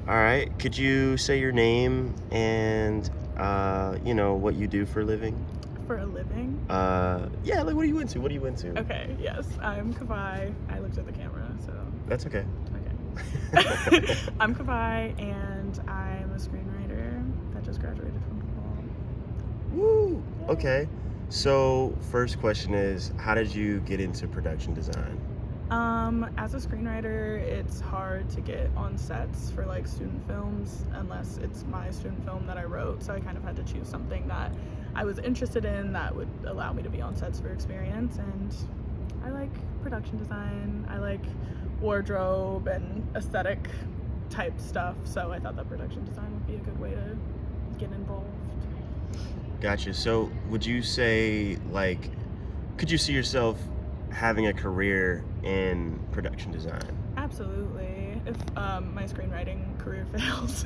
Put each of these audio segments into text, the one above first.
All right. Could you say your name and what you do for a living? For a living? Yeah, like what are you into? What are you into? Okay, yes. I'm Kavai. I looked at the camera, so. That's okay. Okay. I'm Kavai, and I'm a screenwriter that just graduated from DePaul. Woo! Yay. Okay. So, first question is, how did you get into production design? As a screenwriter, it's hard to get on sets for like student films unless it's my student film that I wrote. So I kind of had to choose something that I was interested in that would allow me to be on sets for experience. And I like production design. I like wardrobe and aesthetic type stuff. So I thought that production design would be a good way to get involved. Gotcha. So, would you say, like, could you see yourself having a career in production design? Absolutely. If my screenwriting career fails,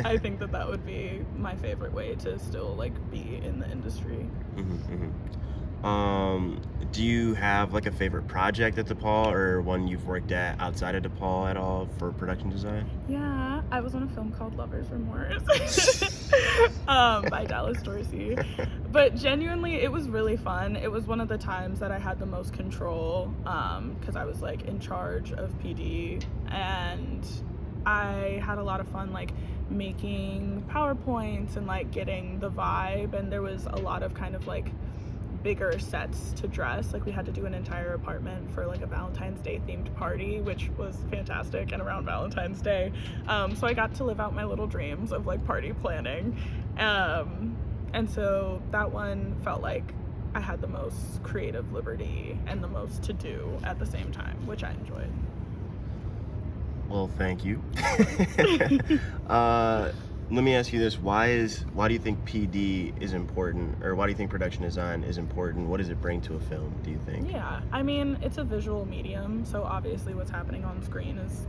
I think that would be my favorite way to still like be in the industry. Do you have like a favorite project at DePaul or one you've worked at outside of DePaul at all for production design? Yeah, I was on a film called Lovers Remorse by Dallas Dorsey. But genuinely, it was really fun. It was one of the times that I had the most control because I was like in charge of PD, and I had a lot of fun like making PowerPoints and like getting the vibe, and there was a lot of kind of like bigger sets to dress. Like we had to do an entire apartment for like a Valentine's Day themed party, which was fantastic, and around Valentine's Day. So I got to live out my little dreams of like party planning. And so that one felt like I had the most creative liberty and the most to do at the same time, which I enjoyed. Well, thank you. Let me ask you this. Why do you think PD is important, or why do you think production design is important? What does it bring to a film, do you think? Yeah, I mean, it's a visual medium, so obviously what's happening on screen is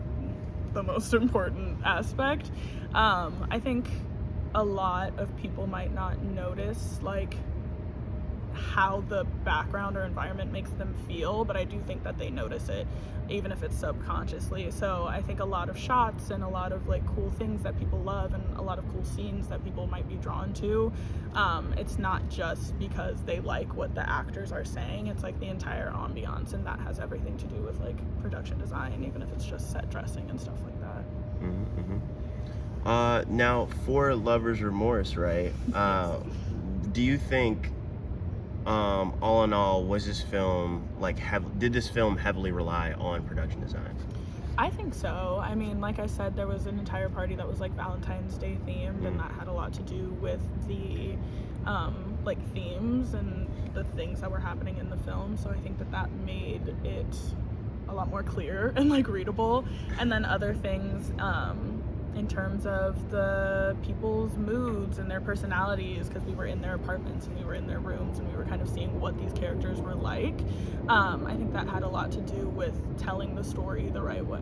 the most important aspect. I think a lot of people might not notice like how the background or environment makes them feel, but I do think that they notice it, even if it's subconsciously. So I think a lot of shots and a lot of like cool things that people love and a lot of cool scenes that people might be drawn to, it's not just because they like what the actors are saying. It's like the entire ambiance, and that has everything to do with like production design, even if it's just set dressing and stuff like that. Now for Lovers Remorse, right? Do you think all in all, was this film did this film heavily rely on production design? I think so. I mean, like I said, there was an entire party that was like Valentine's Day themed, and that had a lot to do with the like themes and the things that were happening in the film. So I think that made it a lot more clear and like readable. And then other things in terms of the people's moods and their personalities, because we were in their apartments and we were in their rooms and we were kind of seeing what these characters were like. I think that had a lot to do with telling the story the right way.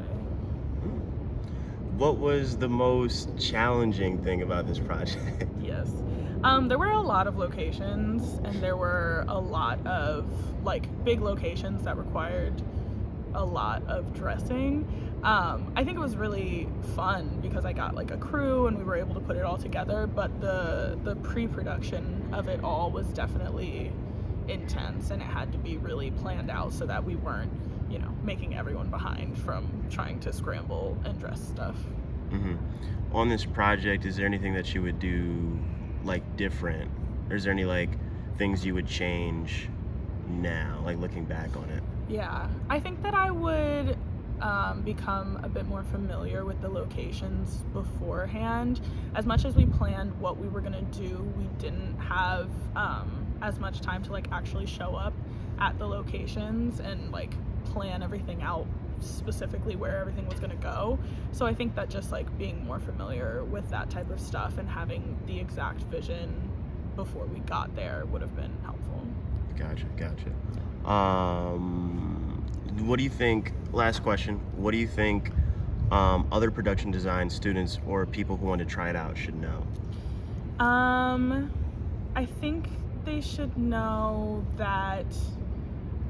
What was the most challenging thing about this project? Yes. There were a lot of locations, and there were a lot of like big locations that required a lot of dressing. I think it was really fun because I got like a crew and we were able to put it all together, but the pre-production of it all was definitely intense, and it had to be really planned out so that we weren't, making everyone behind from trying to scramble and dress stuff. On this project, is there anything that you would do like different, or is there any like things you would change now, like looking back on it? Yeah, I think that I would become a bit more familiar with the locations beforehand. As much as we planned what we were gonna do, we didn't have as much time to like actually show up at the locations and like plan everything out specifically where everything was gonna go. So I think that just like being more familiar with that type of stuff and having the exact vision before we got there would have been helpful. Gotcha. What do you think, last question, what do you think other production design students or people who want to try it out should know? I think they should know that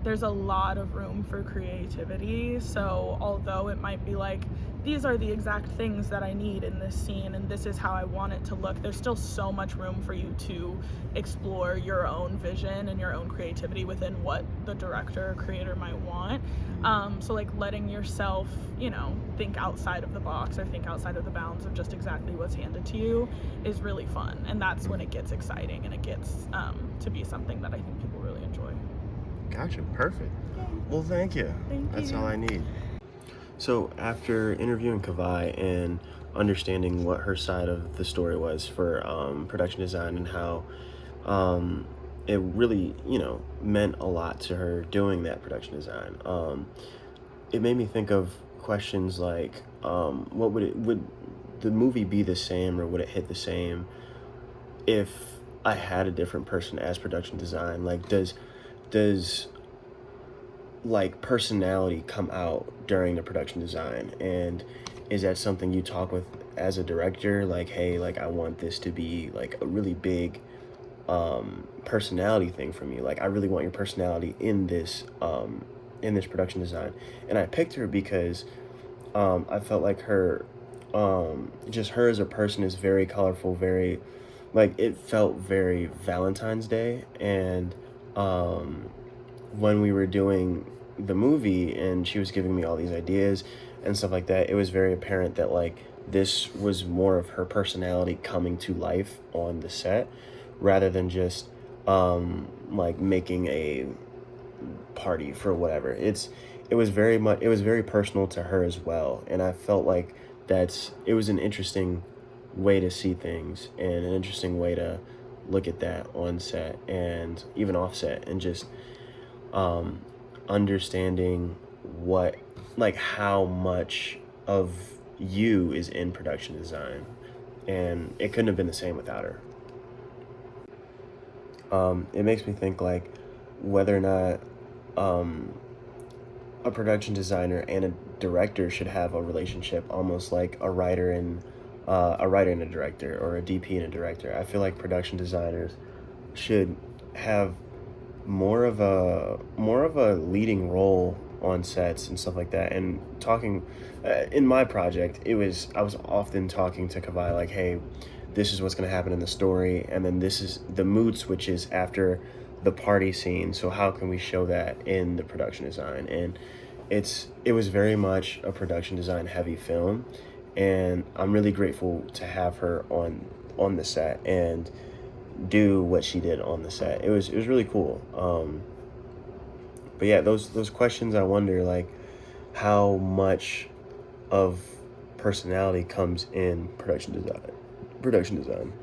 there's a lot of room for creativity. So although it might be like these are the exact things that I need in this scene, and this is how I want it to look. There's still so much room for you to explore your own vision and your own creativity within what the director or creator might want. So like letting yourself, you know, think outside of the box or think outside of the bounds of just exactly what's handed to you is really fun. And that's when it gets exciting and it gets to be something that I think people really enjoy. Gotcha. Perfect. Well, thank you. That's all I need. So after interviewing Kavai and understanding what her side of the story was for production design and how it really, you know, meant a lot to her doing that production design, it made me think of questions like, would the movie be the same, or would it hit the same if I had a different person as production design? Like, does like personality come out during the production design, and is that something you talk with as a director, like, hey, like I want this to be like a really big personality thing from you, like I really want your personality in this production design? And I picked her because I felt like her just her as a person is very colorful, very, like, it felt very Valentine's Day. And when we were doing the movie and she was giving me all these ideas and stuff like that, it was very apparent that like this was more of her personality coming to life on the set, rather than just like making a party for whatever. It was very personal to her as well, and I felt like it was an interesting way to see things and an interesting way to look at that on set and even off set, and just understanding what, like, how much of you is in production design, and it couldn't have been the same without her. It makes me think like whether or not a production designer and a director should have a relationship, almost like a writer and a director, or a DP and a director. I feel like production designers should have more of a leading role on sets and stuff like that. And talking in my project, I was often talking to Kavai like, hey, this is what's going to happen in the story, and then this is the mood switches after the party scene, so how can we show that in the production design? And it was very much a production design heavy film, and I'm really grateful to have her on the set and do what she did on the set. It was really cool. But yeah, those questions, I wonder like how much of personality comes in production design.